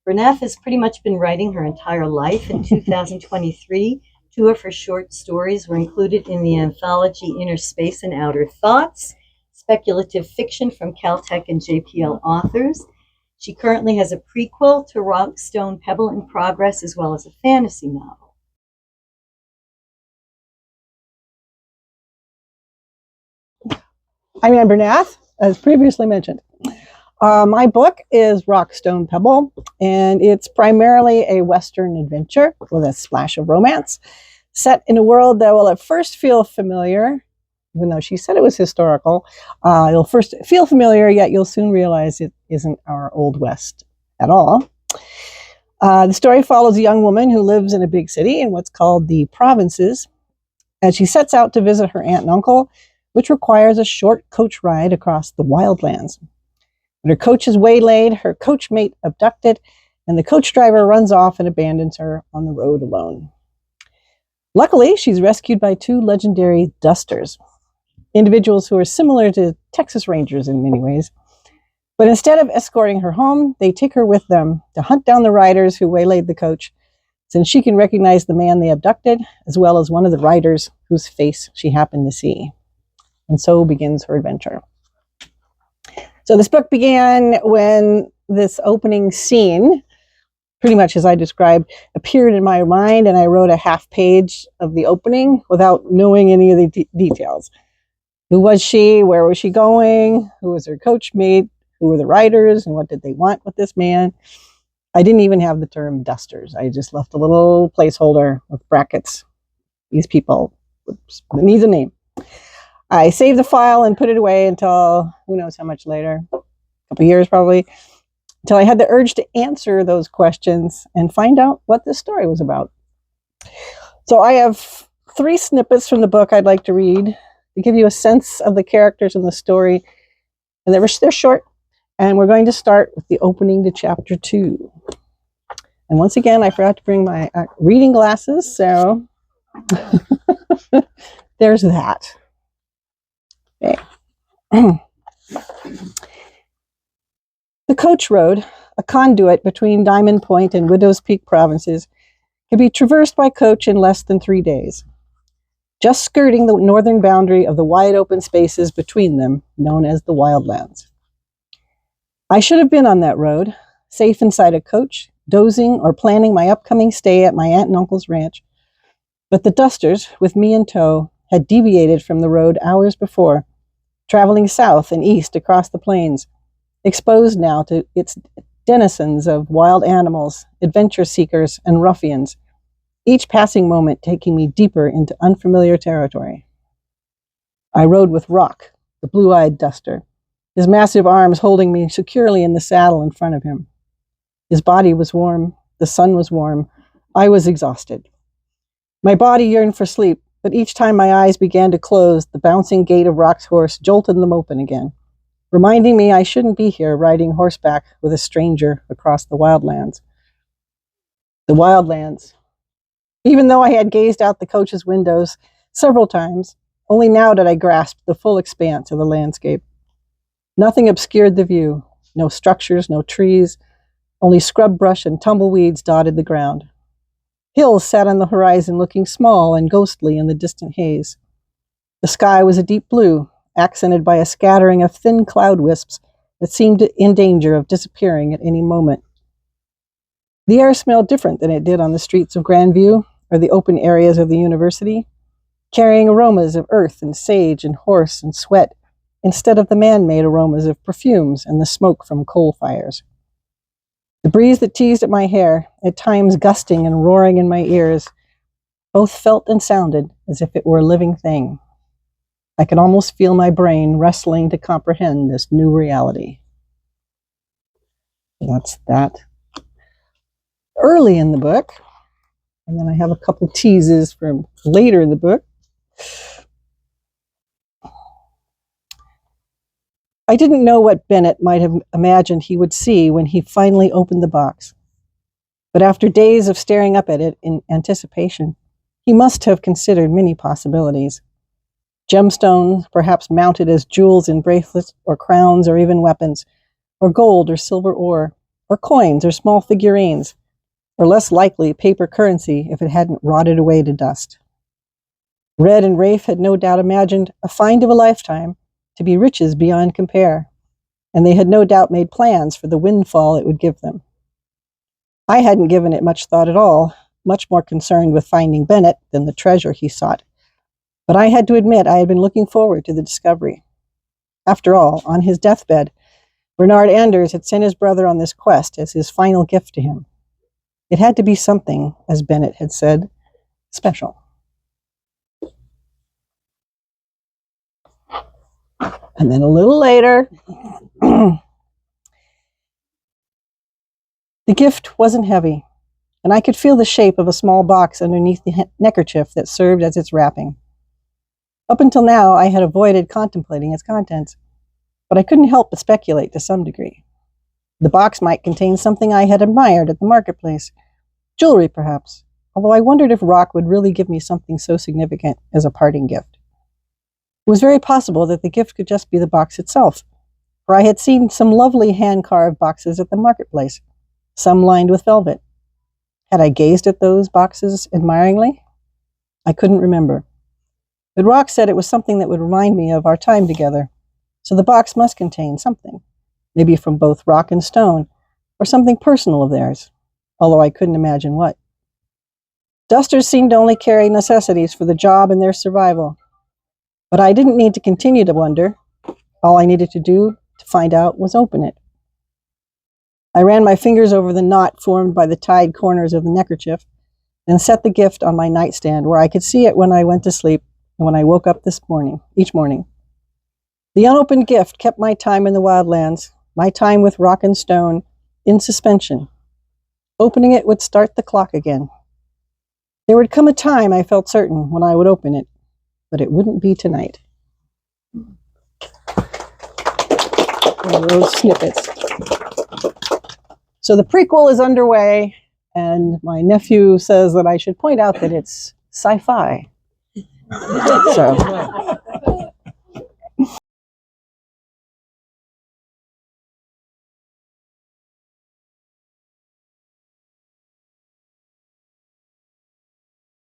Bernath has pretty much been writing her entire life. In 2023, two of her short stories were included in the anthology Inner Space and Outer Thoughts, speculative fiction from Caltech and JPL authors. She currently has a prequel to Rock, Stone, Pebble in progress, as well as a fantasy novel. I'm Ann Bernath, as previously mentioned. My book is Rock, Stone, Pebble, and it's primarily a Western adventure with a splash of romance, set in a world that will at first feel familiar, even though she said it was historical. You'll first feel familiar, yet you'll soon realize it isn't our Old West at all. The story follows a young woman who lives in a big city in what's called the provinces, as she sets out to visit her aunt and uncle, which requires a short coach ride across the wildlands. When her coach is waylaid, her coach mate abducted, and the coach driver runs off and abandons her on the road alone. Luckily, she's rescued by two legendary dusters, individuals who are similar to Texas Rangers in many ways. But instead of escorting her home, they take her with them to hunt down the riders who waylaid the coach, since she can recognize the man they abducted, as well as one of the riders whose face she happened to see. And so begins her adventure. So this book began when this opening scene, pretty much as I described, appeared in my mind, and I wrote a half page of the opening without knowing any of the details. Who was she? Where was she going? Who was her coach mate? Who were the riders? And what did they want with this man? I didn't even have the term dusters. I just left a little placeholder with brackets. These people needs a name. I saved the file and put it away until who knows how much later, a couple years probably, until I had the urge to answer those questions and find out what this story was about. So I have 3 snippets from the book I'd like to read to give you a sense of the characters in the story. And they're short, and we're going to start with the opening to chapter 2. And once again, I forgot to bring my reading glasses, so there's that. Okay. The coach road, a conduit between Diamond Point and Widow's Peak provinces, can be traversed by coach in less than 3 days, just skirting the northern boundary of the wide open spaces between them, known as the wildlands. I should have been on that road, safe inside a coach, dozing or planning my upcoming stay at my aunt and uncle's ranch, but the dusters, with me in tow, had deviated from the road hours before, traveling south and east across the plains, exposed now to its denizens of wild animals, adventure seekers, and ruffians, each passing moment taking me deeper into unfamiliar territory. I rode with Rock, the blue-eyed duster, his massive arms holding me securely in the saddle in front of him. His body was warm, the sun was warm, I was exhausted. My body yearned for sleep, but each time my eyes began to close, the bouncing gait of Rock's horse jolted them open again, reminding me I shouldn't be here riding horseback with a stranger across the wildlands. The wildlands. Even though I had gazed out the coach's windows several times, only now did I grasp the full expanse of the landscape. Nothing obscured the view, no structures, no trees, only scrub brush and tumbleweeds dotted the ground. Hills sat on the horizon looking small and ghostly in the distant haze. The sky was a deep blue, accented by a scattering of thin cloud wisps that seemed in danger of disappearing at any moment. The air smelled different than it did on the streets of Grandview or the open areas of the university, carrying aromas of earth and sage and horse and sweat, instead of the man-made aromas of perfumes and the smoke from coal fires. The breeze that teased at my hair, at times gusting and roaring in my ears, both felt and sounded as if it were a living thing. I could almost feel my brain wrestling to comprehend this new reality. That's that. Early in the book, and then I have a couple teases from later in the book. I didn't know what Bennett might have imagined he would see when he finally opened the box. But after days of staring up at it in anticipation, he must have considered many possibilities. Gemstones, perhaps mounted as jewels in bracelets or crowns or even weapons, or gold or silver ore, or coins or small figurines, or less likely paper currency if it hadn't rotted away to dust. Red and Rafe had no doubt imagined a find of a lifetime to be riches beyond compare, and they had no doubt made plans for the windfall it would give them. I hadn't given it much thought at all, much more concerned with finding Bennett than the treasure he sought. But I had to admit I had been looking forward to the discovery. After all, on his deathbed, Bernard Anders had sent his brother on this quest as his final gift to him. It had to be something, as Bennett had said, special. And then a little later, the gift wasn't heavy, and I could feel the shape of a small box underneath the neckerchief that served as its wrapping. Up until now, I had avoided contemplating its contents, but I couldn't help but speculate to some degree. The box might contain something I had admired at the marketplace, jewelry perhaps, although I wondered if Rock would really give me something so significant as a parting gift. It was very possible that the gift could just be the box itself, for I had seen some lovely hand-carved boxes at the marketplace, some lined with velvet. Had I gazed at those boxes admiringly? I couldn't remember. But Rock said it was something that would remind me of our time together, so the box must contain something, maybe from both Rock and Stone, or something personal of theirs, although I couldn't imagine what. Dusters seemed to only carry necessities for the job and their survival. But I didn't need to continue to wonder. All I needed to do to find out was open it. I ran my fingers over the knot formed by the tied corners of the neckerchief and set the gift on my nightstand where I could see it when I went to sleep and when I woke up each morning. The unopened gift kept my time in the wildlands, my time with Rock and Stone, in suspension. Opening it would start the clock again. There would come a time, I felt certain, when I would open it, but it wouldn't be tonight. Those snippets. So the prequel is underway, and my nephew says that I should point out that it's sci-fi. So